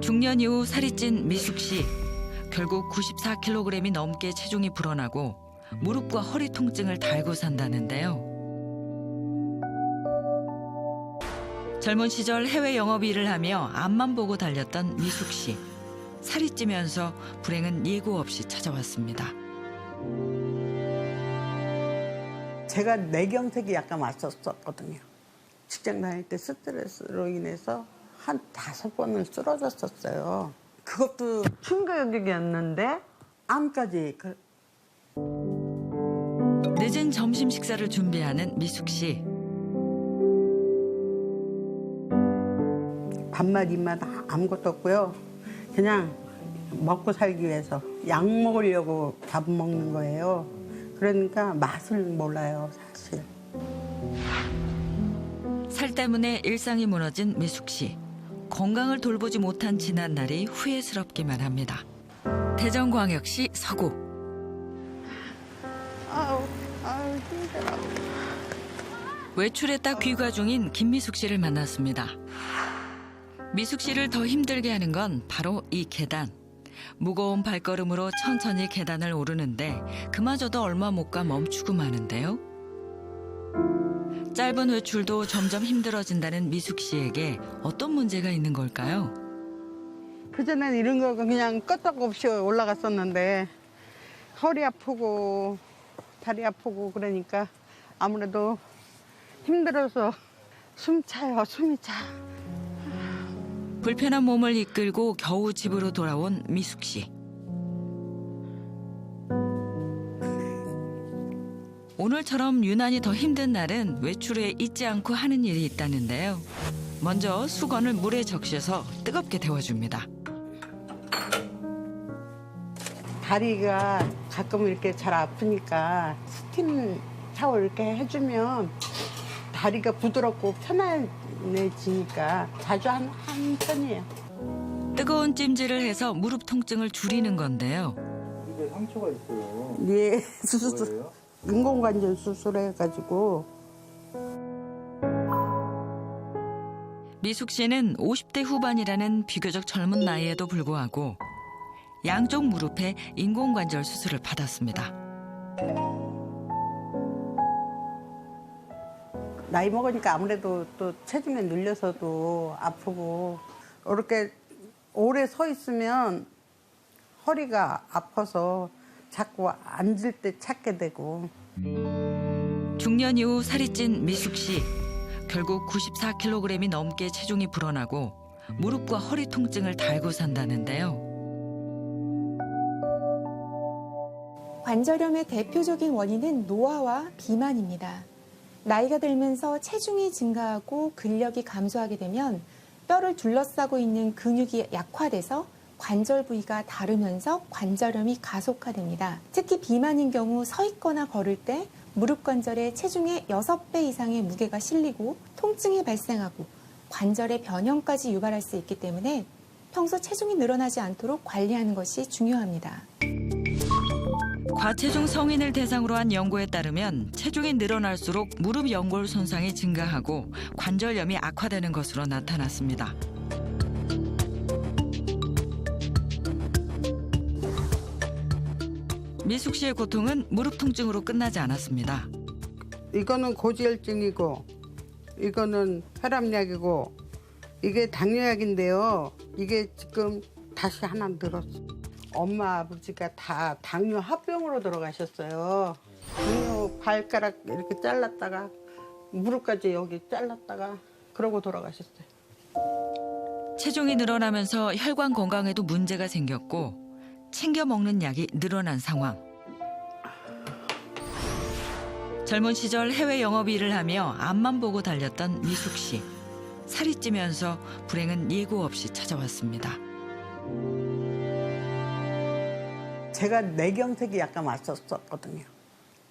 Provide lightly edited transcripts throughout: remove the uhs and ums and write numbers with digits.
중년 이후 살이 찐 미숙 씨. 결국 94kg이 넘게 체중이 불어나고 무릎과 허리 통증을 달고 산다는데요. 젊은 시절 해외 영업 일을 하며 앞만 보고 달렸던 미숙 씨. 살이 찌면서 불행은 예고 없이 찾아왔습니다. 제가 뇌경색이 약간 왔었거든요. 직장 다닐 때 스트레스로 인해서 한 5번을 쓰러졌었어요. 그것도 충격이었는데 암까지. 늦은 점심 식사를 준비하는 미숙 씨. 밥맛 입맛 아무것도 없고요. 그냥 먹고 살기 위해서 약 먹으려고 밥 먹는 거예요. 그러니까 맛을 몰라요, 사실. 살 때문에 일상이 무너진 미숙 씨. 건강을 돌보지 못한 지난 날이 후회스럽기만 합니다. 대전광역시 서구. 아우, 힘들어. 외출했다 귀가 중인 김미숙 씨를 만났습니다. 미숙 씨를 더 힘들게 하는 건 바로 이 계단. 무거운 발걸음으로 천천히 계단을 오르는데 그마저도 얼마 못 가 멈추고 마는데요. 짧은 외출도 점점 힘들어진다는 미숙 씨에게 어떤 문제가 있는 걸까요? 그전엔 이런 거 그냥 끄떡없이 올라갔었는데 허리 아프고 다리 아프고 그러니까 아무래도 힘들어서 숨이 차. 불편한 몸을 이끌고 겨우 집으로 돌아온 미숙 씨. 오늘처럼 유난히 더 힘든 날은 외출에 잊지 않고 하는 일이 있다는데요. 먼저 수건을 물에 적셔서 뜨겁게 데워줍니다. 다리가 가끔 이렇게 잘 아프니까 스팀 샤워 이렇게 해주면 다리가 부드럽고 편안해지니까 자주 하는 편이에요. 뜨거운 찜질을 해서 무릎 통증을 줄이는 건데요. 무릎에 상처가 있어요. 예, 수술, 뭐예요? 인공관절 수술해가지고. 미숙 씨는 50대 후반이라는 비교적 젊은 나이에도 불구하고 양쪽 무릎에 인공관절 수술을 받았습니다. 나이 먹으니까 아무래도 또 체중에 눌려서도 아프고 이렇게 오래 서 있으면 허리가 아파서 자꾸 앉을 때 찾게 되고. 중년 이후 살이 찐 미숙 씨. 결국 94kg이 넘게 체중이 불어나고 무릎과 허리 통증을 달고 산다는데요. 관절염의 대표적인 원인은 노화와 비만입니다. 나이가 들면서 체중이 증가하고 근력이 감소하게 되면 뼈를 둘러싸고 있는 근육이 약화돼서 관절 부위가 다르면서 관절염이 가속화됩니다. 특히 비만인 경우 서 있거나 걸을 때 무릎 관절에 체중의 6배 이상의 무게가 실리고 통증이 발생하고 관절의 변형까지 유발할 수 있기 때문에 평소 체중이 늘어나지 않도록 관리하는 것이 중요합니다. 과체중 성인을 대상으로 한 연구에 따르면 체중이 늘어날수록 무릎 연골 손상이 증가하고 관절염이 악화되는 것으로 나타났습니다. 미숙 씨의 고통은 무릎 통증으로 끝나지 않았습니다. 이거는 고지혈증이고 이거는 혈압약이고 이게 당뇨약인데요. 이게 지금 다시 하나 늘었어. 엄마 아버지가 다 당뇨 합병으로 들어가셨어요. 당뇨 발가락 이렇게 잘랐다가 무릎까지 여기 잘랐다가 그러고 돌아가셨어요. 체중이 늘어나면서 혈관 건강에도 문제가 생겼고 챙겨 먹는 약이 늘어난 상황. 젊은 시절 해외 영업 일을 하며 앞만 보고 달렸던 미숙 씨. 살이 찌면서 불행은 예고 없이 찾아왔습니다. 제가 뇌경색이 약간 왔었거든요.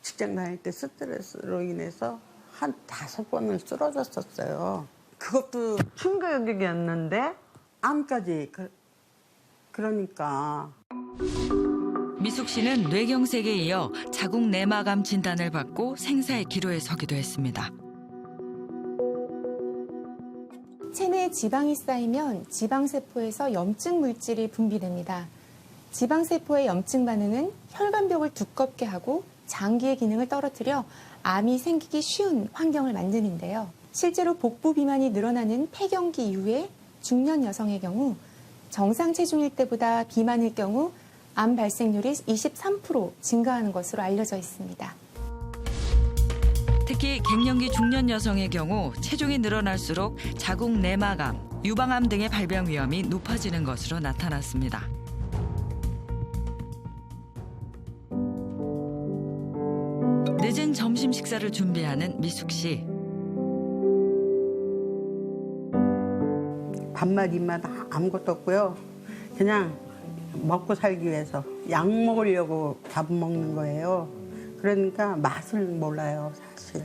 직장 다닐 때 스트레스로 인해서 한 5번을 쓰러졌었어요. 그것도 충격이었는데 암까지. 그러니까. 미숙 씨는 뇌경색에 이어 자궁 내막암 진단을 받고 생사의 기로에 서기도 했습니다. 체내 체내에 지방이 쌓이면 지방세포에서 염증 물질이 분비됩니다. 지방세포의 염증 반응은 혈관벽을 두껍게 하고 장기의 기능을 떨어뜨려 암이 생기기 쉬운 환경을 만드는데요. 실제로 복부 비만이 늘어나는 폐경기 이후에 중년 여성의 경우 정상 체중일 때보다 비만일 경우 암 발생률이 23% 증가하는 것으로 알려져 있습니다. 특히 갱년기 중년 여성의 경우 체중이 늘어날수록 자궁 내막암, 유방암 등의 발병 위험이 높아지는 것으로 나타났습니다. 늦은 점심 식사를 준비하는 미숙 씨. 밥맛 입맛 아무것도 없고요. 그냥 먹고 살기 위해서 약 먹으려고 밥 먹는 거예요. 그러니까 맛을 몰라요, 사실.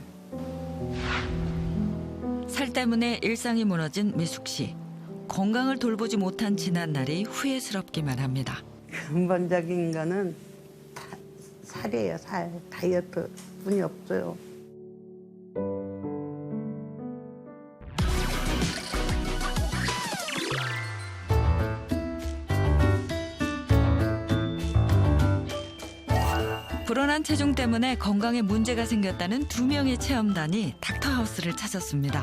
살 때문에 일상이 무너진 미숙 씨. 건강을 돌보지 못한 지난 날이 후회스럽기만 합니다. 근본적인 거는 살이에요, 살. 다이어트 뿐이 없어요. 불어난 체중 때문에 건강에 문제가 생겼다는 2명의 체험단이 닥터하우스를 찾았습니다.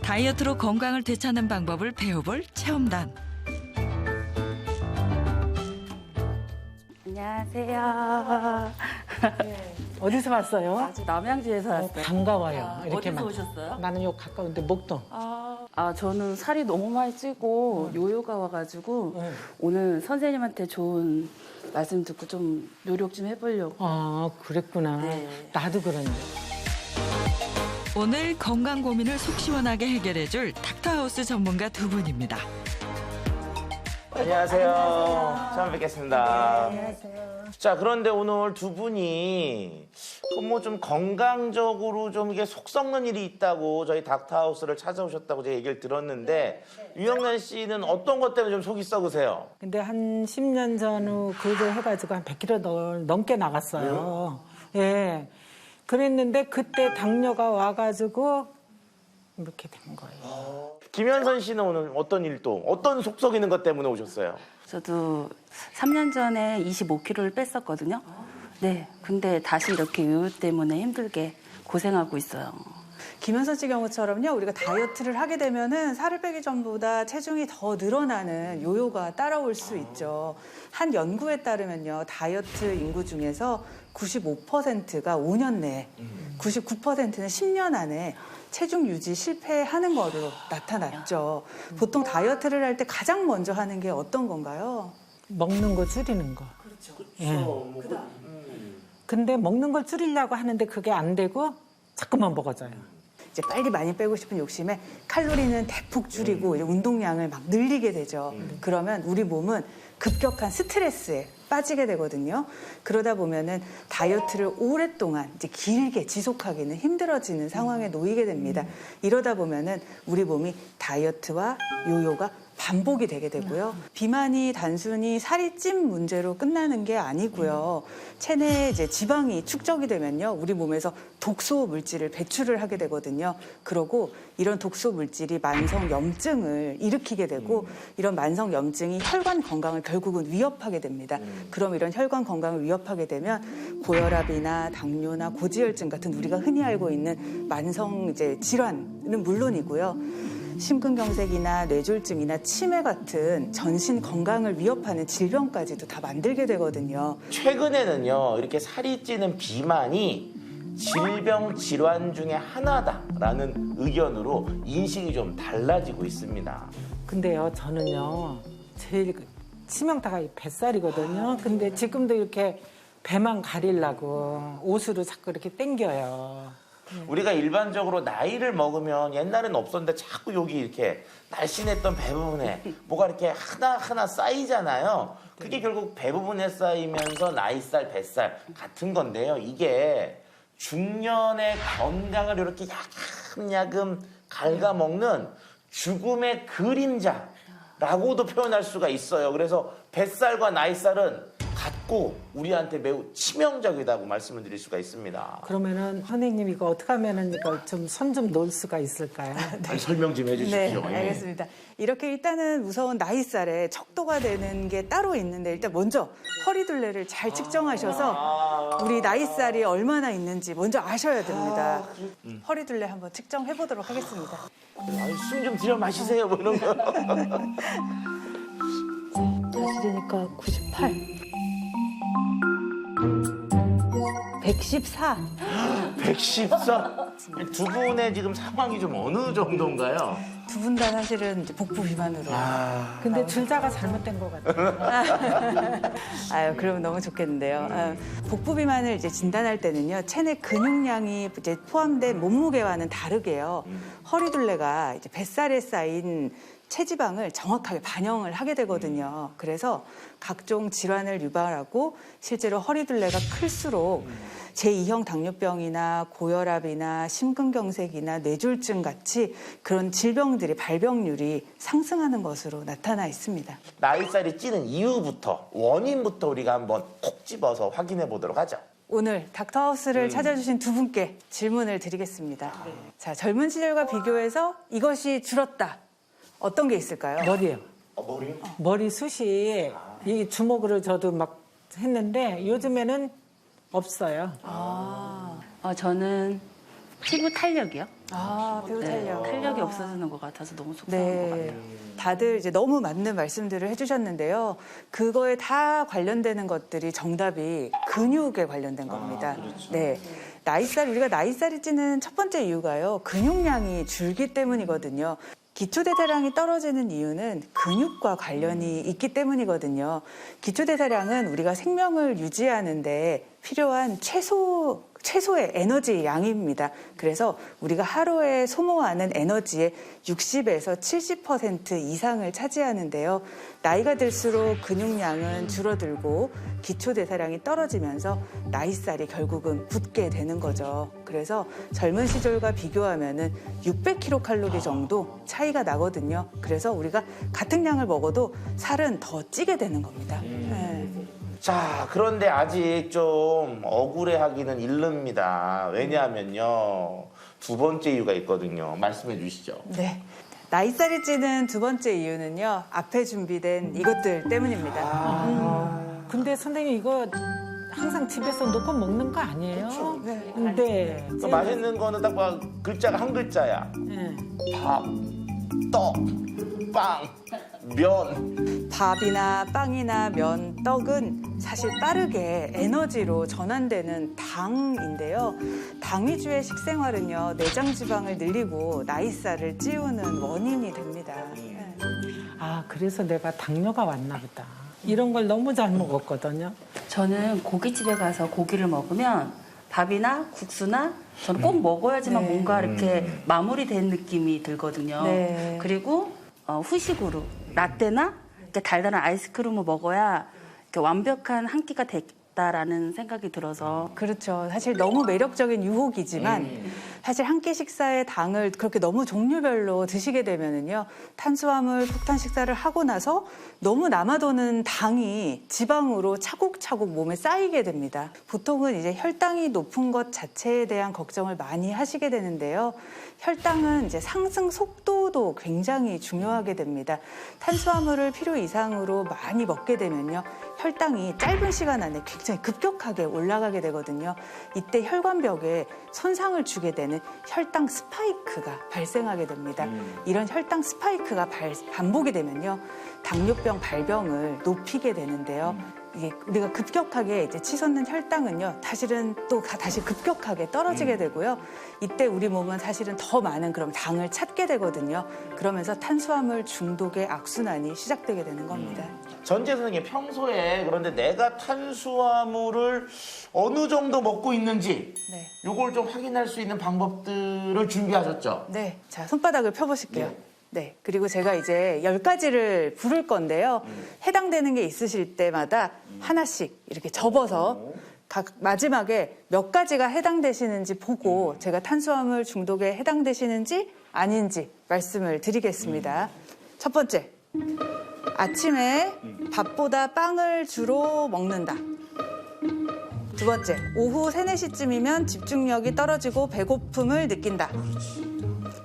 다이어트로 건강을 되찾는 방법을 배워볼 체험단. 안녕하세요. 어디서 왔어요? 아주 남양주에서 왔어요. 반가워요. 이렇게 어디서 만- 오셨어요? 나는 요 가까운데 목동. 저는 살이 너무 많이 찌고 요요가 와가지고 오늘 선생님한테 좋은 말씀 듣고 좀 노력 좀 해보려고. 아, 그랬구나. 네. 나도 그런데. 오늘 건강 고민을 속 시원하게 해결해줄 닥터하우스 전문가 2분입니다. 안녕하세요. 처음 뵙겠습니다. 자, 그런데 오늘 두 분이 뭐 좀 건강적으로 좀 이게 속 썩는 일이 있다고 저희 닥터하우스를 찾아오셨다고 제가 얘기를 들었는데 유영란 씨는 어떤 것 때문에 좀 속이 썩으세요? 근데 한 10년 전후 그거 해가지고 한 100kg 넘게 나갔어요. 예. 그랬는데 그때 당뇨가 와가지고 이렇게 된 거예요. 김현선 씨는 오늘 어떤 일도 어떤 속 썩이는 것 때문에 오셨어요? 저도 3년 전에 25kg를 뺐었거든요. 네. 근데 다시 이렇게 요요 때문에 힘들게 고생하고 있어요. 김현선 씨 경우처럼요, 우리가 다이어트를 하게 되면은 살을 빼기 전보다 체중이 더 늘어나는 요요가 따라올 수 있죠. 한 연구에 따르면요, 다이어트 인구 중에서 95%가 5년 내에, 99%는 10년 안에 체중 유지 실패하는 거로 나타났죠. 보통 다이어트를 할 때 가장 먼저 하는 게 어떤 건가요? 먹는 거 줄이는 거. 예. 근데 먹는 걸 줄이려고 하는데 그게 안 되고 자꾸만 먹어져요. 이제 빨리 많이 빼고 싶은 욕심에 칼로리는 대폭 줄이고 이제 운동량을 막 늘리게 되죠. 그러면 우리 몸은 급격한 스트레스에 빠지게 되거든요. 그러다 보면은 다이어트를 오랫동안 이제 길게 지속하기는 힘들어지는 상황에 놓이게 됩니다. 이러다 보면은 우리 몸이 다이어트와 요요가 반복이 되게 되고요. 비만이 단순히 살이 찐 문제로 끝나는 게 아니고요. 체내에 이제 지방이 축적이 되면요, 우리 몸에서 독소 물질을 배출을 하게 되거든요. 그러고 이런 독소 물질이 만성 염증을 일으키게 되고 이런 만성 염증이 혈관 건강을 결국은 위협하게 됩니다. 그럼 이런 혈관 건강을 위협하게 되면 고혈압이나 당뇨나 고지혈증 같은 우리가 흔히 알고 있는 만성 이제 질환은 물론이고요. 심근경색이나 뇌졸중이나 치매 같은 전신 건강을 위협하는 질병까지도 다 만들게 되거든요. 최근에는요, 이렇게 살이 찌는 비만이 질병 질환 중에 하나다라는 의견으로 인식이 좀 달라지고 있습니다. 근데요, 저는요, 제일 치명타가 이 뱃살이거든요. 근데 지금도 이렇게 배만 가리려고 옷으로 자꾸 이렇게 당겨요. 우리가 일반적으로 나이를 먹으면 옛날에는 없었는데 자꾸 여기 이렇게 날씬했던 배 부분에 뭐가 이렇게 하나하나 쌓이잖아요. 그게 결국 배 부분에 쌓이면서 나이살, 뱃살 같은 건데요. 이게 중년의 건강을 이렇게 야금야금 갉아먹는 죽음의 그림자라고도 표현할 수가 있어요. 그래서 뱃살과 나이살은 작고 우리한테 매우 치명적이라고 말씀을 드릴 수가 있습니다. 그러면은 선생님 이거 어떻게 하면은 이거 좀 손 좀 놓을 수가 있을까요? 아니, 설명 좀 해주십시오. 네, 알겠습니다. 이렇게 일단은 무서운 나이살에 척도가 되는 게 따로 있는데 일단 먼저 허리둘레를 잘 측정하셔서 우리 나이살이 얼마나 있는지 먼저 아셔야 됩니다. 허리둘레 한번 측정해 보도록 하겠습니다. 숨 좀 들여 마시세요, 뭐 이런 거. 다시 되니까 98. 114. 114. 두 분의 지금 상황이 좀 어느 정도인가요? 두 분 다 사실은 이제 복부 비만으로. 근데 줄자가 잘못된 것 같아요. 아유, 그러면 너무 좋겠는데요. 복부 비만을 이제 진단할 때는요, 체내 근육량이 이제 포함된 몸무게와는 다르게요. 허리둘레가 이제 뱃살에 쌓인 체지방을 정확하게 반영을 하게 되거든요. 그래서 각종 질환을 유발하고 실제로 허리둘레가 클수록 제2형 당뇨병이나 고혈압이나 심근경색이나 뇌졸중 같이 그런 질병들이 발병률이 상승하는 것으로 나타나 있습니다. 나이살이 찌는 이유부터 원인부터 우리가 한번 콕 집어서 확인해 보도록 하죠. 오늘 닥터하우스를 찾아주신 두 분께 질문을 드리겠습니다. 자, 젊은 시절과 비교해서 이것이 줄었다. 어떤 게 있을까요? 머리요. 머리요? 머리숱이 이 주먹으로 저도 막 했는데 요즘에는 없어요. 저는 피부 탄력이요. 피부 탄력. 탄력이 없어지는 것 같아서 너무 속상한 것 같아요. 네. 다들 이제 너무 맞는 말씀들을 해주셨는데요. 그거에 다 관련되는 것들이 정답이 근육에 관련된 겁니다. 네. 우리가 나이살이 찌는 첫 번째 이유가요. 근육량이 줄기 때문이거든요. 기초대사량이 떨어지는 이유는 근육과 관련이 있기 때문이거든요. 기초대사량은 우리가 생명을 유지하는데 필요한 최소의 에너지 양입니다. 그래서 우리가 하루에 소모하는 에너지의 60에서 70% 이상을 차지하는데요. 나이가 들수록 근육량은 줄어들고 기초대사량이 떨어지면서 나이살이 결국은 붙게 되는 거죠. 그래서 젊은 시절과 비교하면은 600kcal 정도 차이가 나거든요. 그래서 우리가 같은 양을 먹어도 살은 더 찌게 되는 겁니다. 네. 자, 그런데 아직 좀 억울해하기는 이릅니다. 왜냐하면요, 두 번째 이유가 있거든요. 말씀해 주시죠. 네. 나이살이 찌는 두 번째 이유는요, 앞에 준비된 이것들 때문입니다. 근데 선생님 이거 항상 집에서 놓고 먹는 거 아니에요? 네. 그 맛있는 거는 딱 봐, 글자가 한 글자야. 네. 밥, 떡, 빵, 면. 밥이나 빵이나 면, 떡은 사실 빠르게 에너지로 전환되는 당인데요. 당 위주의 식생활은요, 내장 지방을 늘리고 나이살을 찌우는 원인이 됩니다. 그래서 내가 당뇨가 왔나 보다. 이런 걸 너무 잘 먹었거든요. 저는 고깃집에 가서 고기를 먹으면 밥이나 국수나 저는 꼭 먹어야지만 네. 뭔가 이렇게 마무리된 느낌이 들거든요. 네. 그리고 후식으로 라떼나 이렇게 달달한 아이스크림을 먹어야 이렇게 완벽한 한 끼가 됐다라는 생각이 들어서 그렇죠. 사실 너무 매력적인 유혹이지만 사실 한 끼 식사에 당을 그렇게 너무 종류별로 드시게 되면은요, 탄수화물 폭탄 식사를 하고 나서 너무 남아도는 당이 지방으로 차곡차곡 몸에 쌓이게 됩니다. 보통은 이제 혈당이 높은 것 자체에 대한 걱정을 많이 하시게 되는데요. 혈당은 이제 상승 속도도 굉장히 중요하게 됩니다. 탄수화물을 필요 이상으로 많이 먹게 되면요, 혈당이 짧은 시간 안에 굉장히 급격하게 올라가게 되거든요. 이때 혈관벽에 손상을 주게 되는 혈당 스파이크가 발생하게 됩니다. 이런 혈당 스파이크가 반복이 되면요, 당뇨병 발병을 높이게 되는데요. 이게 우리가 급격하게 이제 치솟는 혈당은요, 사실은 또 다시 급격하게 떨어지게 되고요. 이때 우리 몸은 사실은 더 많은 그런 당을 찾게 되거든요. 그러면서 탄수화물 중독의 악순환이 시작되게 되는 겁니다. 전재 선생님, 평소에 그런데 내가 탄수화물을 어느 정도 먹고 있는지 네. 요걸 좀 확인할 수 있는 방법들을 준비하셨죠? 네. 자, 손바닥을 펴보실게요. 네. 그리고 제가 이제 10가지를 부를 건데요. 해당되는 게 있으실 때마다 하나씩 이렇게 접어서 각 마지막에 몇 가지가 해당되시는지 보고 제가 탄수화물 중독에 해당되시는지 아닌지 말씀을 드리겠습니다. 첫 번째. 아침에 밥보다 빵을 주로 먹는다. 두 번째, 오후 3, 4시쯤이면 집중력이 떨어지고 배고픔을 느낀다.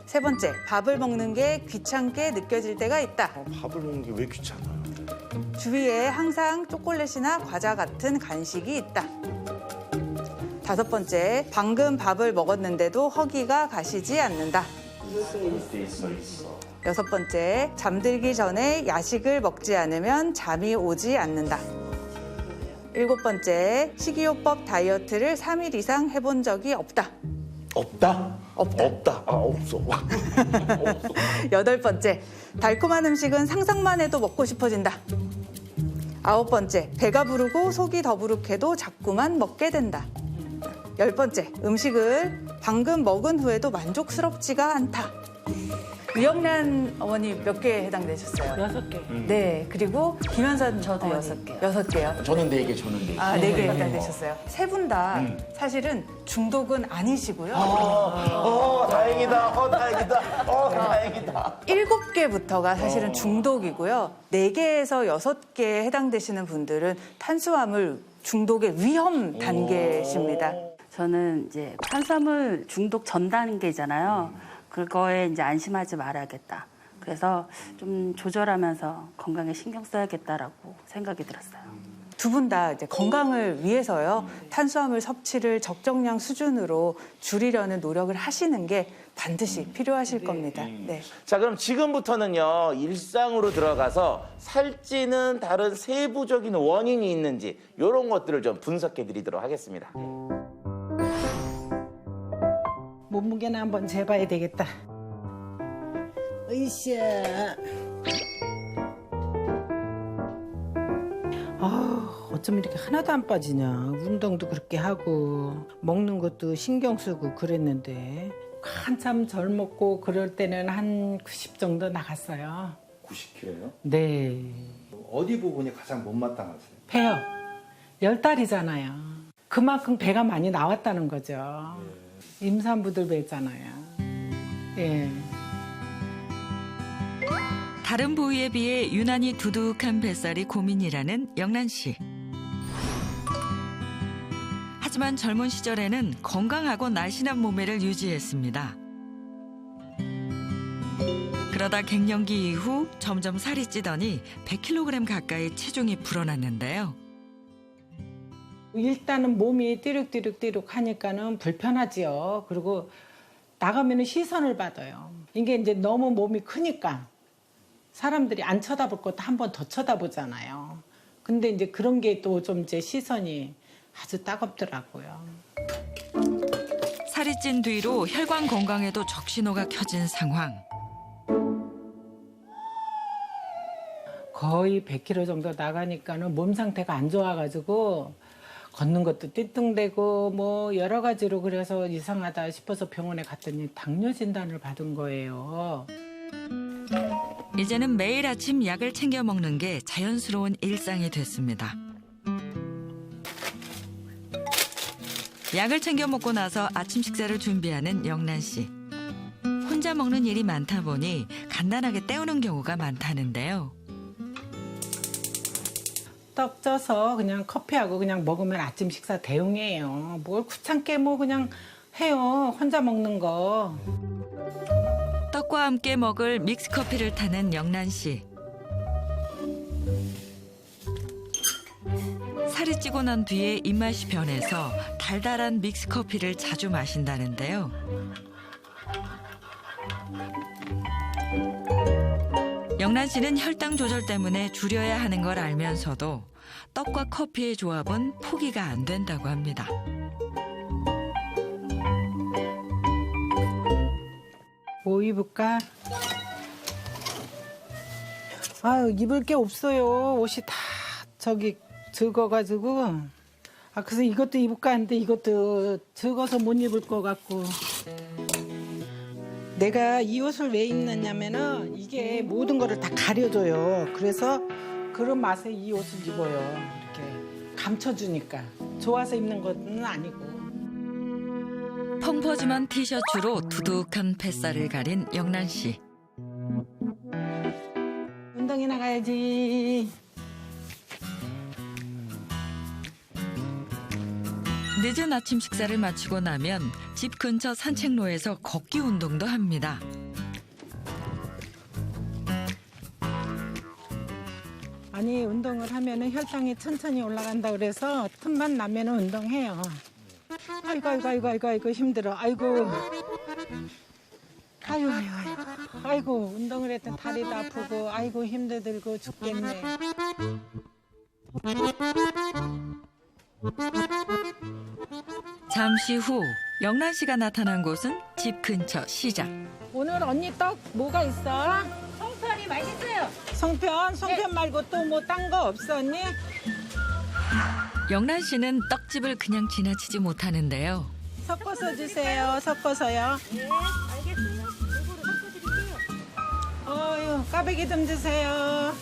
세 번째, 밥을 먹는 게 귀찮게 느껴질 때가 있다. 밥을 먹는 게 왜 귀찮아요? 주위에 항상 초콜릿이나 과자 같은 간식이 있다. 다섯 번째, 방금 밥을 먹었는데도 허기가 가시지 않는다. 있어. 여섯 번째, 잠들기 전에 야식을 먹지 않으면 잠이 오지 않는다. 일곱 번째, 식이요법 다이어트를 3일 이상 해본 적이 없다. 없다? 없다. 없다. 아, 없어. 여덟 번째, 달콤한 음식은 상상만 해도 먹고 싶어진다. 아홉 번째, 배가 부르고 속이 더부룩해도 자꾸만 먹게 된다. 열 번째, 음식을 방금 먹은 후에도 만족스럽지가 않다. 유영란 어머니 몇 개에 해당되셨어요? 6개. 네, 그리고 김현선 저도 어머니 6개요. 6개요. 저는 4개, 저는 4개. 아, 4개 해당되셨어요. 세 분 다 사실은 중독은 아니시고요. 다행이다. 다행이다. 7개부터가 사실은 중독이고요. 4개에서 6개에 해당되시는 분들은 탄수화물 중독의 위험 단계십니다. 저는 이제 탄수화물 중독 전 단계잖아요. 그거에 이제 안심하지 말아야겠다. 그래서 좀 조절하면서 건강에 신경 써야겠다라고 생각이 들었어요. 두 분 다 이제 건강을 위해서요. 탄수화물 섭취를 적정량 수준으로 줄이려는 노력을 하시는 게 반드시 필요하실 겁니다. 네. 자, 그럼 지금부터는요, 일상으로 들어가서 살찌는 다른 세부적인 원인이 있는지 이런 것들을 좀 분석해 드리도록 하겠습니다. 몸무게는 한번 재봐야 되겠다. 으쌰. 어쩜 이렇게 하나도 안 빠지냐. 운동도 그렇게 하고 먹는 것도 신경 쓰고 그랬는데 한참 젊었고 그럴 때는 한 90 정도 나갔어요. 90kg요? 네. 어디 부분이 가장 못마땅하세요? 배요. 10달이잖아요. 그만큼 배가 많이 나왔다는 거죠. 임산부들 배잖아요. 예. 다른 부위에 비해 유난히 두둑한 뱃살이 고민이라는 영란 씨. 하지만 젊은 시절에는 건강하고 날씬한 몸매를 유지했습니다. 그러다 갱년기 이후 점점 살이 찌더니 100kg 가까이 체중이 불어났는데요. 일단은 몸이 띠룩띠룩 하니까는 불편하지요. 그리고 나가면은 시선을 받아요. 이게 이제 너무 몸이 크니까 사람들이 안 쳐다볼 것도 한 번 더 쳐다보잖아요. 근데 이제 그런 게 또 좀 이제 시선이 아주 따갑더라고요. 살이 찐 뒤로 혈관 건강에도 적신호가 켜진 상황. 거의 100kg 정도 나가니까는 몸 상태가 안 좋아가지고 걷는 것도 띠뚱대고 뭐 여러 가지로 그래서 이상하다 싶어서 병원에 갔더니 당뇨 진단을 받은 거예요. 이제는 매일 아침 약을 챙겨 먹는 게 자연스러운 일상이 됐습니다. 약을 챙겨 먹고 나서 아침 식사를 준비하는 영란 씨. 혼자 먹는 일이 많다 보니 간단하게 때우는 경우가 많다는데요. 떡 쪄서 그냥 커피하고 그냥 먹으면 아침 식사 대용이에요. 뭘 귀찮게 뭐 그냥 해요. 혼자 먹는 거. 떡과 함께 먹을 믹스커피를 타는 영란 씨. 살이 찌고 난 뒤에 입맛이 변해서 달달한 믹스커피를 자주 마신다는데요. 영란 씨는 혈당 조절 때문에 줄여야 하는 걸 알면서도 떡과 커피의 조합은 포기가 안 된다고 합니다. 뭐 입을까? 아유, 입을 게 없어요. 옷이 다 저기 적어가지고. 아, 그래서 이것도 입을까 하는데 이것도 적어서 못 입을 것 같고. 내가 이 옷을 왜 입느냐면은 이게 모든 거를 다 가려줘요. 그래서 그런 맛에 이 옷을 입어요. 이렇게 감춰주니까. 좋아서 입는 건 아니고. 펑퍼짐한 티셔츠로 두둑한 뱃살을 가린 영란 씨. 운동에 나가야지. 늦은 아침 식사를 마치고 나면 집 근처 산책로에서 걷기 운동도 합니다. 아니 운동을 하면은 혈당이 천천히 올라간다 그래서 틈만 나면은 운동해요. 아이고 힘들어. 아이고 운동을 했더니 다리도 아프고 아이고 힘들고 죽겠네. 잠시 후 영란 씨가 나타난 곳은 집 근처 시장. 오늘 언니 떡 뭐가 있어? 송편이 맛있어요. 송편 말고 또 뭐 딴 거 없어 언니? 영란 씨는 떡집을 그냥 지나치지 못하는데요. 섞어서 주세요. 섞어서요. 네, 알겠어요. 이거로 섞어드릴게요. 어유 까베기 좀 주세요.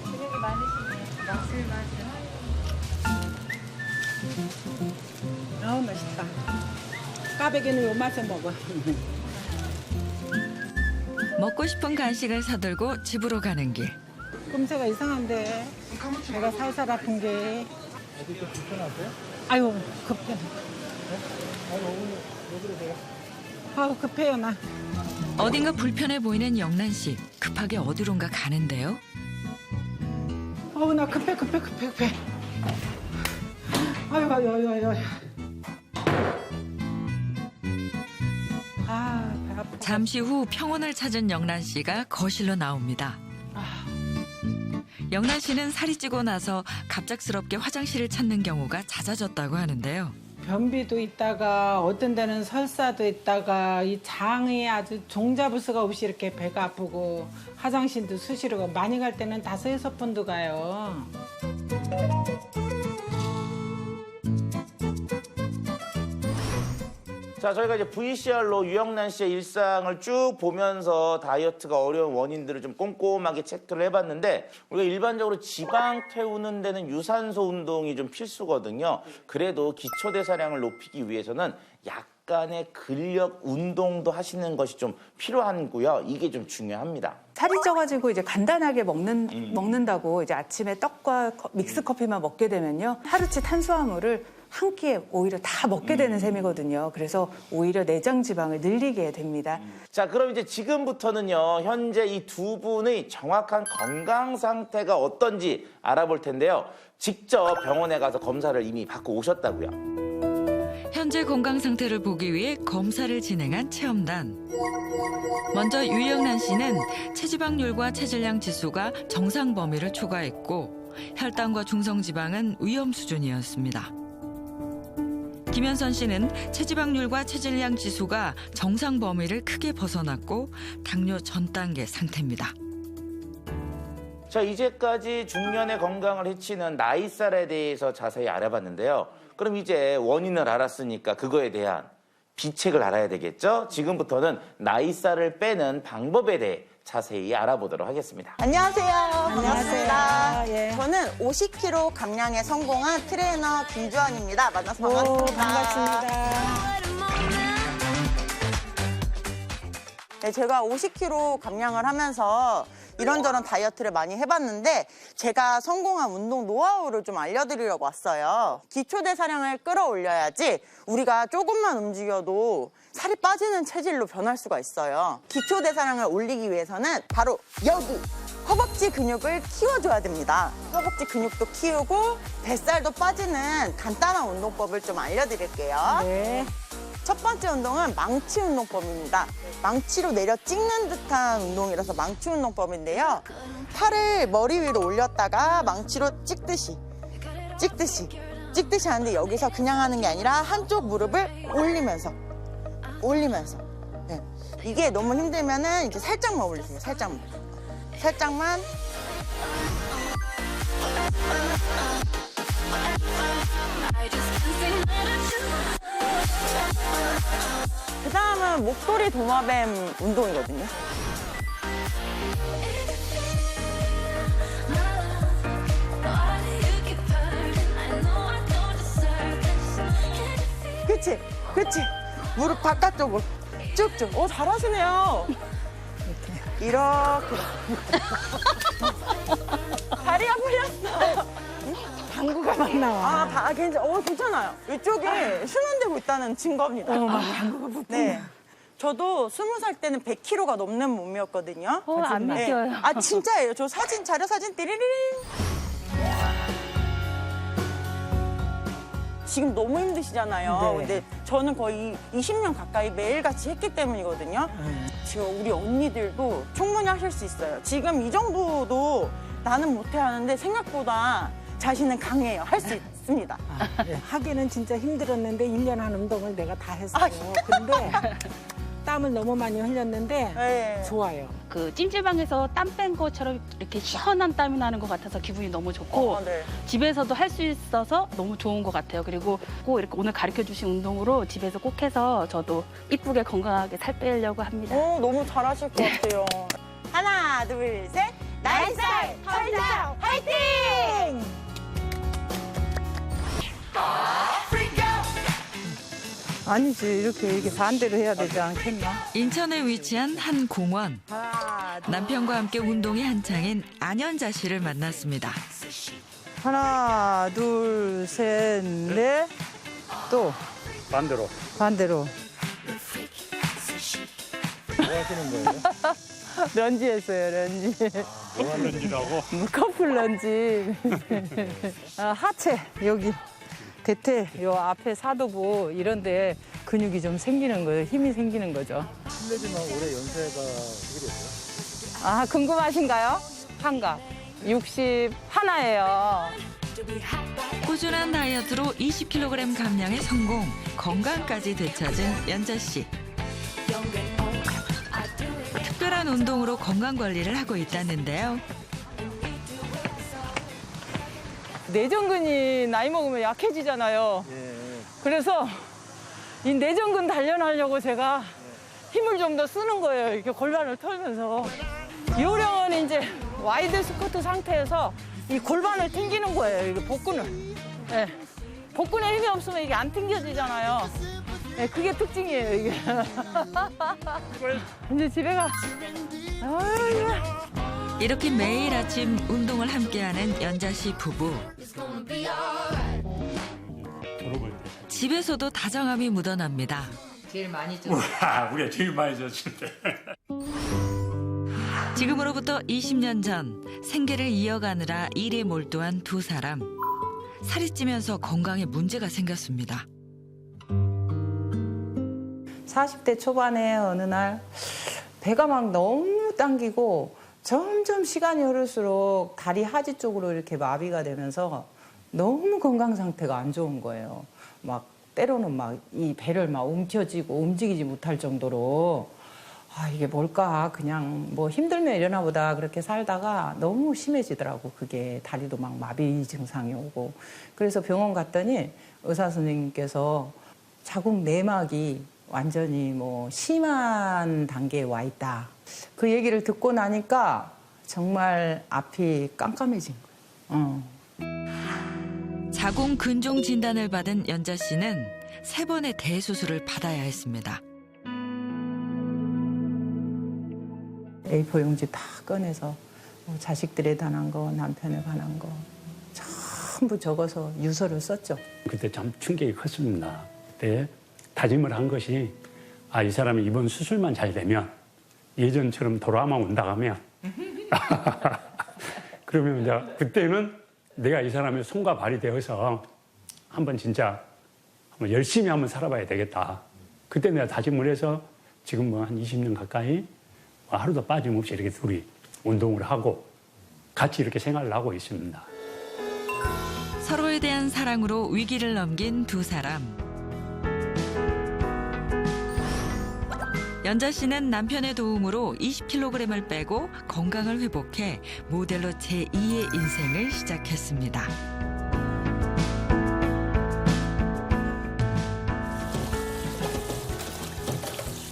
근육이 많으시네요. 맛을. 아우 맛있다. 까베기는 요 맛에 먹어. 먹고 싶은 간식을 사들고 집으로 가는 길. 꼼새가 이상한데 배가 살살 아픈 게. 어디 좀 불편하세요? 아유 급해. 오늘 왜 그러세요? 아우 급해요 나. 어딘가 불편해 보이는 영란 씨. 급하게 어디론가 가는데요. 아우 나 급해. 아유. 아 배 아파. 잠시 후 평온을 찾은 영란 씨가 거실로 나옵니다. 영란 씨는 살이 찌고 나서 갑작스럽게 화장실을 찾는 경우가 잦아졌다고 하는데요. 변비도 있다가 어떤 데는 설사도 있다가 이 장이 아주 종잡을 수가 없이 이렇게 배가 아프고 화장실도 수시로 많이 갈 때는 5-6번도 가요. 자, 저희가 이제 VCR로 유영란 씨의 일상을 쭉 보면서 다이어트가 어려운 원인들을 좀 꼼꼼하게 체크를 해봤는데 우리가 일반적으로 지방 태우는 데는 유산소 운동이 좀 필수거든요. 그래도 기초 대사량을 높이기 위해서는 약간의 근력 운동도 하시는 것이 좀 필요하고요. 이게 좀 중요합니다. 살이 쪄가지고 이제 간단하게 먹는다고 이제 아침에 떡과 믹스 커피만 먹게 되면요. 하루치 탄수화물을 한 끼에 오히려 다 먹게 되는 셈이거든요. 그래서 오히려 내장 지방을 늘리게 됩니다. 자, 그럼 이제 지금부터는요. 현재 이 두 분의 정확한 건강 상태가 어떤지 알아볼 텐데요. 직접 병원에 가서 검사를 이미 받고 오셨다고요. 현재 건강 상태를 보기 위해 검사를 진행한 체험단. 먼저 유영란 씨는 체지방률과 체질량 지수가 정상 범위를 초과했고 혈당과 중성지방은 위험 수준이었습니다. 김현선 씨는 체지방률과 체질량 지수가 정상 범위를 크게 벗어났고 당뇨 전 단계 상태입니다. 자, 이제까지 중년의 건강을 해치는 나이살에 대해서 자세히 알아봤는데요. 그럼 이제 원인을 알았으니까 그거에 대한 비책을 알아야 되겠죠? 지금부터는 나이살을 빼는 방법에 대해 자세히 알아보도록 하겠습니다. 안녕하세요. 반갑습니다. 예. 저는 50kg 감량에 성공한 트레이너 김주환입니다. 만나서 반갑습니다. 반갑습니다. 네, 제가 50kg 감량을 하면서 이런저런 다이어트를 많이 해봤는데 제가 성공한 운동 노하우를 좀 알려드리려고 왔어요. 기초대사량을 끌어올려야지 우리가 조금만 움직여도 살이 빠지는 체질로 변할 수가 있어요. 기초대사량을 올리기 위해서는 바로 여기 허벅지 근육을 키워줘야 됩니다. 허벅지 근육도 키우고 뱃살도 빠지는 간단한 운동법을 좀 알려드릴게요. 네. 첫 번째 운동은 망치 운동법입니다. 망치로 내려 찍는 듯한 운동이라서 망치 운동법인데요. 팔을 머리 위로 올렸다가 망치로 찍듯이 하는데 여기서 그냥 하는 게 아니라 한쪽 무릎을 올리면서. 네. 이게 너무 힘들면은 이제 살짝만 올리세요. 살짝만. 그 다음은 목도리 도마뱀 운동이거든요. 그치. 무릎 바깥쪽으로 쭉쭉. 오, 잘하시네요. 이렇게. 다리가 풀렸어. 당구가 방구가 막 나와. 아, 괜찮아요. 이쪽에 순환되고 있다는 증거입니다. 막 방구가 붙어. 네. 저도 20살 때는 100kg가 넘는 몸이었거든요. 안 네. 믿겨요. 아, 진짜예요. 저 자료 사진 띠리링. 지금 너무 힘드시잖아요. 네. 근데 저는 거의 20년 가까이 매일같이 했기 때문이거든요. 지금 우리 언니들도 충분히 하실 수 있어요. 지금 이 정도도 나는 못해 하는데 생각보다 자신은 강해요. 할 수 있습니다. 하기는 진짜 힘들었는데 1년 한 운동을 내가 다 했어요. 근데 땀을 너무 많이 흘렸는데 네. 좋아요. 그 찜질방에서 땀 뺀 것처럼 이렇게 시원한 땀이 나는 것 같아서 기분이 너무 좋고 네. 집에서도 할 수 있어서 너무 좋은 것 같아요. 그리고 꼭 이렇게 오늘 가르쳐 주신 운동으로 집에서 꼭 해서 저도 이쁘게 건강하게 살 빼려고 합니다. 너무 잘하실 것 같아요. 하나, 둘, 셋. 나이살 털장 화이팅! 아니지, 이렇게 반대로 해야 되지 않겠나? 인천에 위치한 한 공원. 남편과 함께 운동이 한창인 안연자 씨를 만났습니다. 하나, 둘, 셋, 넷. 또 반대로. 뭐 하시는 거예요? 런지 했어요, 런지. 뭐가 런지라고? 커플 런지. 하체, 여기. 대퇴, 요 앞에 사두부 이런데 근육이 좀 생기는 거예요. 힘이 생기는 거죠. 실례지만 올해 연세가 어떻게 되세요? 아, 궁금하신가요? 한갑. 61예요. 꾸준한 다이어트로 20kg 감량에 성공, 건강까지 되찾은 연자 씨. 특별한 운동으로 건강 관리를 하고 있다는데요. 내전근이 나이 먹으면 약해지잖아요. 그래서 이 내전근 단련하려고 제가 힘을 좀 더 쓰는 거예요. 이렇게 골반을 털면서. 요령은 이제 와이드 스쿼트 상태에서 이 골반을 튕기는 거예요. 이게 복근을. 네. 복근에 힘이 없으면 이게 안 튕겨지잖아요. 네, 그게 특징이에요, 이게. 이제 집에 가. 이렇게 매일 아침 운동을 함께하는 연자 씨 부부. 집에서도 다정함이 묻어납니다. 우리가 제일 많이 졌을 때. 지금으로부터 20년 전 생계를 이어가느라 일에 몰두한 두 사람. 살이 찌면서 건강에 문제가 생겼습니다. 40대 초반에 어느 날 배가 막 너무 당기고 점점 시간이 흐를수록 다리 하지 쪽으로 이렇게 마비가 되면서 너무 건강 상태가 안 좋은 거예요. 막 때로는 막 이 배를 막 움켜쥐고 움직이지 못할 정도로 아, 이게 뭘까? 그냥 뭐 힘들면 이러나 보다 그렇게 살다가 너무 심해지더라고. 그게 다리도 막 마비 증상이 오고. 그래서 병원 갔더니 의사 선생님께서 자궁 내막이 완전히 뭐 심한 단계에 와 있다. 그 얘기를 듣고 나니까 정말 앞이 깜깜해진 거예요. 자궁 근종 진단을 받은 연자 씨는 3번의 대수술을 받아야 했습니다. A4 용지 다 꺼내서 자식들에 관한 거, 남편에 관한 거 전부 적어서 유서를 썼죠. 그때 참 충격이 컸습니다. 그때 다짐을 한 것이 이 사람이 이번 수술만 잘 되면 예전처럼 돌아만 온다 하면 그러면 이제 그때는 내가 이 사람의 손과 발이 되어서 한번 진짜 한번 열심히 한번 살아봐야 되겠다. 그때 내가 다짐을 해서 지금 뭐 한 20년 가까이 하루도 빠짐없이 이렇게 둘이 운동을 하고 같이 이렇게 생활을 하고 있습니다. 서로에 대한 사랑으로 위기를 넘긴 두 사람. 연자 씨는 남편의 도움으로 20kg을 빼고 건강을 회복해 모델로 제2의 인생을 시작했습니다.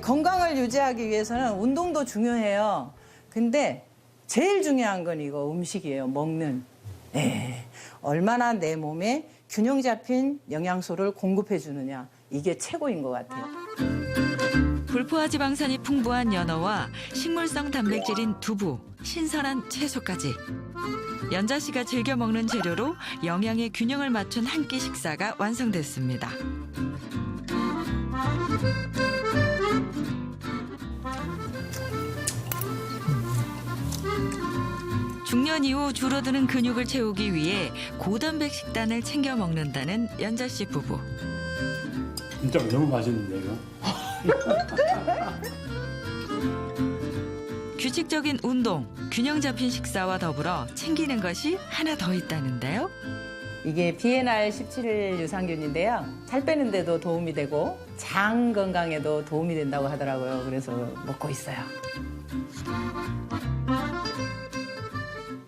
건강을 유지하기 위해서는 운동도 중요해요. 근데 제일 중요한 건 이거 음식이에요. 먹는. 네. 얼마나 내 몸에 균형 잡힌 영양소를 공급해 주느냐. 이게 최고인 것 같아요. 불포화 지방산이 풍부한 연어와 식물성 단백질인 두부, 신선한 채소까지 연자 씨가 즐겨 먹는 재료로 영양의 균형을 맞춘 한 끼 식사가 완성됐습니다. 중년 이후 줄어드는 근육을 채우기 위해 고단백 식단을 챙겨 먹는다는 연자 씨 부부. 진짜 너무 맛있는데 이거. 규칙적인 운동, 균형 잡힌 식사와 더불어 챙기는 것이 하나 더 있다는데요. 이게 비엔알 17 유산균인데요. 살 빼는데도 도움이 되고 장 건강에도 도움이 된다고 하더라고요. 그래서 먹고 있어요.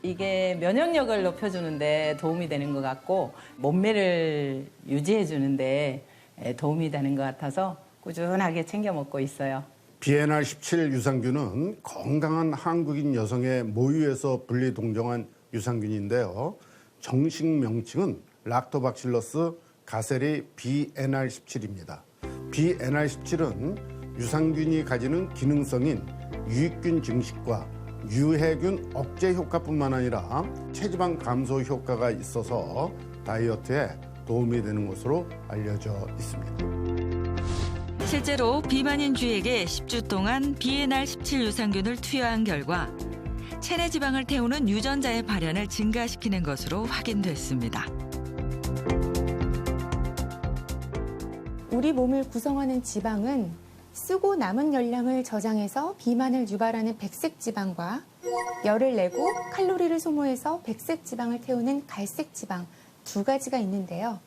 이게 면역력을 높여주는데 도움이 되는 것 같고 몸매를 유지해주는데 도움이 되는 것 같아서 꾸준하게 챙겨 먹고 있어요. 비엔알 17 유산균은 건강한 한국인 여성의 모유에서 분리 동정한 유산균인데요. 정식 명칭은 락토박실러스 가세리 비엔알 17입니다. 비엔알 17은 유산균이 가지는 기능성인 유익균 증식과 유해균 억제 효과뿐만 아니라 체지방 감소 효과가 있어서 다이어트에 도움이 되는 것으로 알려져 있습니다. 실제로 비만인주에게 10주 동안 비엔알 17 유산균을 투여한 결과 체내 지방을 태우는 유전자의 발현을 증가시키는 것으로 확인됐습니다. 우리 몸을 구성하는 지방은 쓰고 남은 열량을 저장해서 비만을 유발하는 백색 지방과 열을 내고 칼로리를 소모해서 백색 지방을 태우는 갈색 지방 두 가지가 있는데요.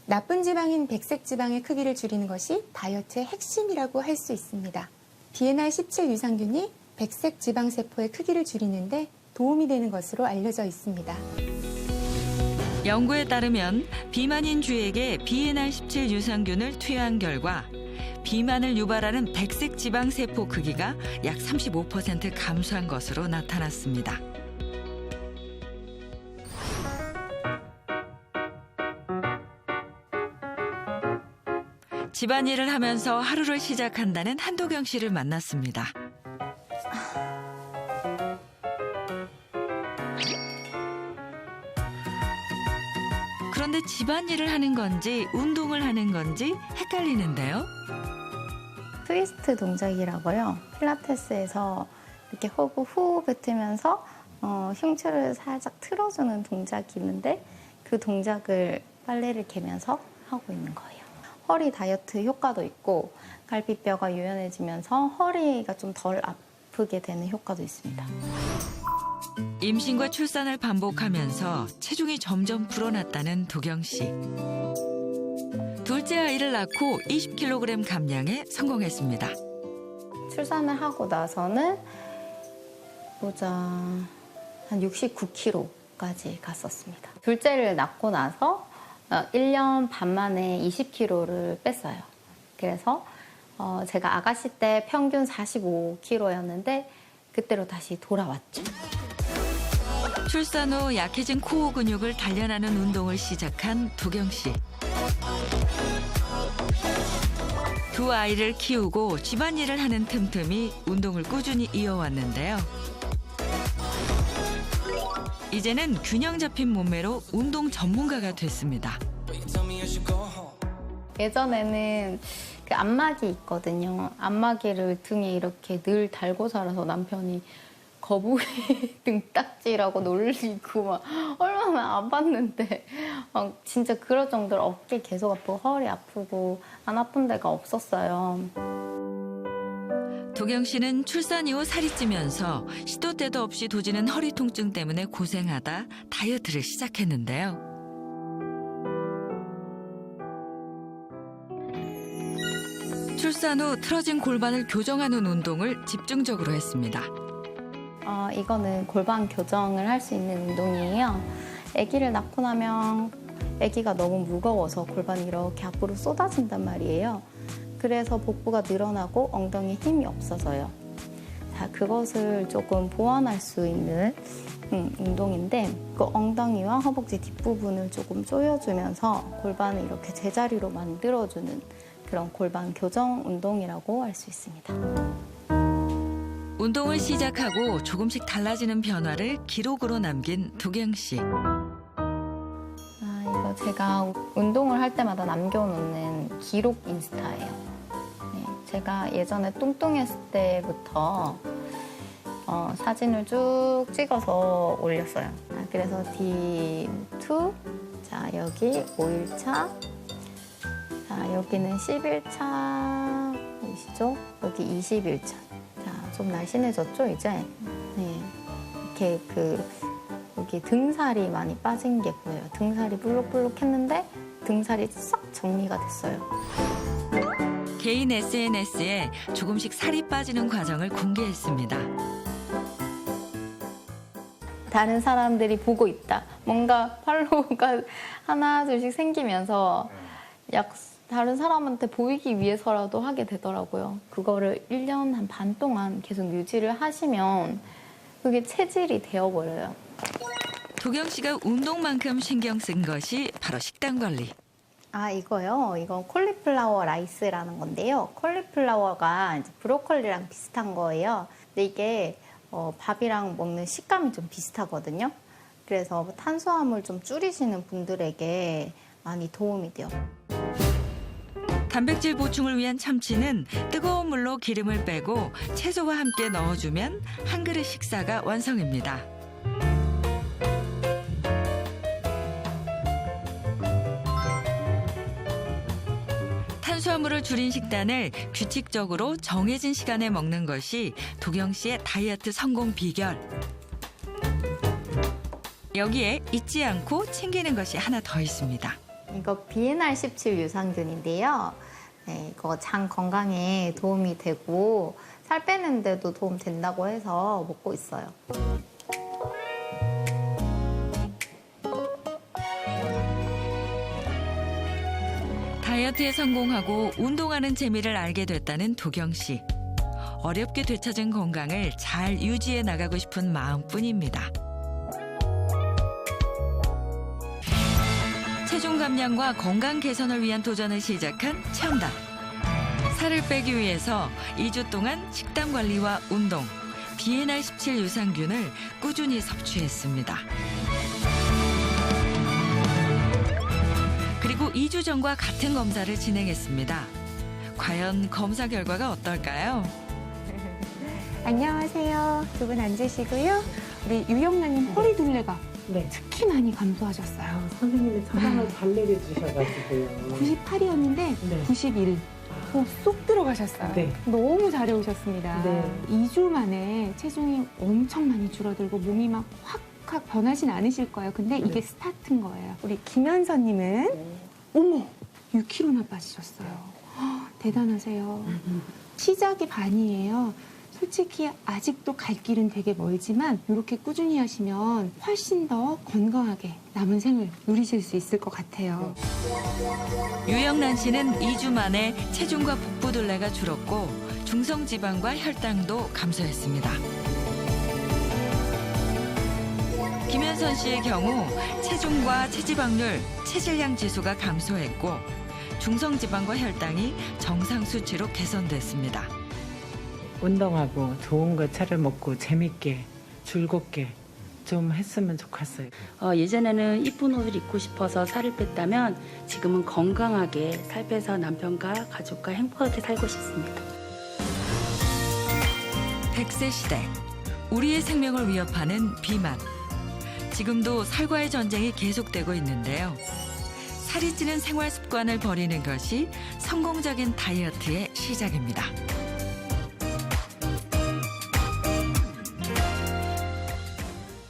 나쁜 지방인 백색 지방의 크기를 줄이는 것이 다이어트의 핵심이라고 할 수 있습니다. 비엔알 17 유산균이 백색 지방 세포의 크기를 줄이는데 도움이 되는 것으로 알려져 있습니다. 연구에 따르면 비만인주에게 비엔알 17 유산균을 투여한 결과 비만을 유발하는 백색 지방 세포 크기가 약 35% 감소한 것으로 나타났습니다. 집안일을 하면서 하루를 시작한다는 한도경 씨를 만났습니다. 그런데 집안일을 하는 건지 운동을 하는 건지 헷갈리는데요. 트위스트 동작이라고요. 필라테스에서 이렇게 호흡 후 뱉으면서 흉추를 살짝 틀어주는 동작이 있는데 그 동작을 빨래를 개면서 하고 있는 거예요. 허리 다이어트 효과도 있고 갈비뼈가 유연해지면서 허리가 좀 덜 아프게 되는 효과도 있습니다. 임신과 출산을 반복하면서 체중이 점점 불어났다는 도경 씨. 둘째 아이를 낳고 20kg 감량에 성공했습니다. 출산을 하고 나서는 한 69kg까지 갔었습니다. 둘째를 낳고 나서 1년 반 만에 20kg를 뺐어요. 그래서 제가 아가씨 때 평균 45kg였는데 그때로 다시 돌아왔죠. 출산 후 약해진 코어 근육을 단련하는 운동을 시작한 도경 씨. 두 아이를 키우고 집안일을 하는 틈틈이 운동을 꾸준히 이어왔는데요. 이제는 균형 잡힌 몸매로 운동 전문가가 됐습니다. 예전에는 그 안마기 있거든요. 안마기를 등에 이렇게 늘 달고 살아서 남편이 거북이 등딱지라고 놀리고 막 얼마나 아팠는데 진짜 그럴 정도로 어깨 계속 아프고 허리 아프고 안 아픈 데가 없었어요. 도경 씨는 출산 이후 살이 찌면서 시도 때도 없이 도지는 허리 통증 때문에 고생하다 다이어트를 시작했는데요. 출산 후 틀어진 골반을 교정하는 운동을 집중적으로 했습니다. 이거는 골반 교정을 할 수 있는 운동이에요. 아기를 낳고 나면 아기가 너무 무거워서 골반이 이렇게 앞으로 쏟아진단 말이에요. 그래서 복부가 늘어나고 엉덩이에 힘이 없어져요. 자, 그것을 조금 보완할 수 있는 운동인데 그 엉덩이와 허벅지 뒷부분을 조금 조여주면서 골반을 이렇게 제자리로 만들어주는 그런 골반 교정 운동이라고 할 수 있습니다. 운동을 시작하고 조금씩 달라지는 변화를 기록으로 남긴 도경 씨. 이거 제가 운동을 할 때마다 남겨놓는 기록 인스타예요. 네, 제가 예전에 뚱뚱했을 때부터 사진을 쭉 찍어서 올렸어요. 그래서 D2, 자 여기 5일차, 자 여기는 11차이시죠? 여기 20일차. 자, 좀 날씬해졌죠 이제? 네, 이렇게 여기 등살이 많이 빠진 게 보여요. 등살이 불룩불룩했는데 등살이 싹 정리가 됐어요. 개인 SNS에 조금씩 살이 빠지는 과정을 공개했습니다. 다른 사람들이 보고 있다. 뭔가 팔로우가 하나 둘씩 생기면서 다른 사람한테 보이기 위해서라도 하게 되더라고요. 그거를 1년 한 반 동안 계속 유지를 하시면 그게 체질이 되어버려요. 도경 씨가 운동만큼 신경 쓴 것이 바로 식단 관리. 이거요. 이건 콜리플라워 라이스라는 건데요. 콜리플라워가 이제 브로콜리랑 비슷한 거예요. 근데 이게 밥이랑 먹는 식감이 좀 비슷하거든요. 그래서 탄수화물 좀 줄이시는 분들에게 많이 도움이 돼요. 단백질 보충을 위한 참치는 뜨거운 물로 기름을 빼고 채소와 함께 넣어주면 한 그릇 식사가 완성입니다. 탄수화물을 줄인 식단을 규칙적으로 정해진 시간에 먹는 것이 도경 씨의 다이어트 성공 비결. 여기에 잊지 않고 챙기는 것이 하나 더 있습니다. 이거 BNR17 유산균인데요. 네, 이거 장 건강에 도움이 되고 살 빼는 데도 도움 된다고 해서 먹고 있어요. 다이어트에 성공하고 운동하는 재미를 알게 됐다는 도경 씨. 어렵게 되찾은 건강을 잘 유지해 나가고 싶은 마음뿐입니다. 체중 감량과 건강 개선을 위한 도전을 시작한 체험단. 살을 빼기 위해서 2주 동안 식단 관리와 운동, BNR17 유산균을 꾸준히 섭취했습니다. 그리고 2주 전과 같은 검사를 진행했습니다. 과연 검사 결과가 어떨까요? 안녕하세요. 두 분 앉으시고요. 우리 유영란님 허리 둘레가 특히 많이 감소하셨어요. 선생님이 처방을 잘 내려주셔가지고요. 98이었는데 91. 쏙 들어가셨어요. 네. 너무 잘해오셨습니다. 네. 2주 만에 체중이 엄청 많이 줄어들고 몸이 막 확 변하진 않으실 거예요. 근데 이게 스타트인 거예요. 우리 김현서님은 어머 6kg나 빠지셨어요. 대단하세요. 시작이 반이에요. 솔직히 아직도 갈 길은 되게 멀지만 이렇게 꾸준히 하시면 훨씬 더 건강하게 남은 생을 누리실 수 있을 것 같아요. 유영란 씨는 2주 만에 체중과 복부둘레가 줄었고 중성지방과 혈당도 감소했습니다. 김현선 씨의 경우 체중과 체지방률, 체질량 지수가 감소했고 중성지방과 혈당이 정상 수치로 개선됐습니다. 운동하고 좋은 거 차려 먹고 재밌게 즐겁게 좀 했으면 좋겠어요. 예전에는 이쁜 옷을 입고 싶어서 살을 뺐다면 지금은 건강하게 살 빼서 남편과 가족과 행복하게 살고 싶습니다. 100세 시대, 우리의 생명을 위협하는 비만. 지금도 살과의 전쟁이 계속되고 있는데요. 살이 찌는 생활 습관을 버리는 것이 성공적인 다이어트의 시작입니다.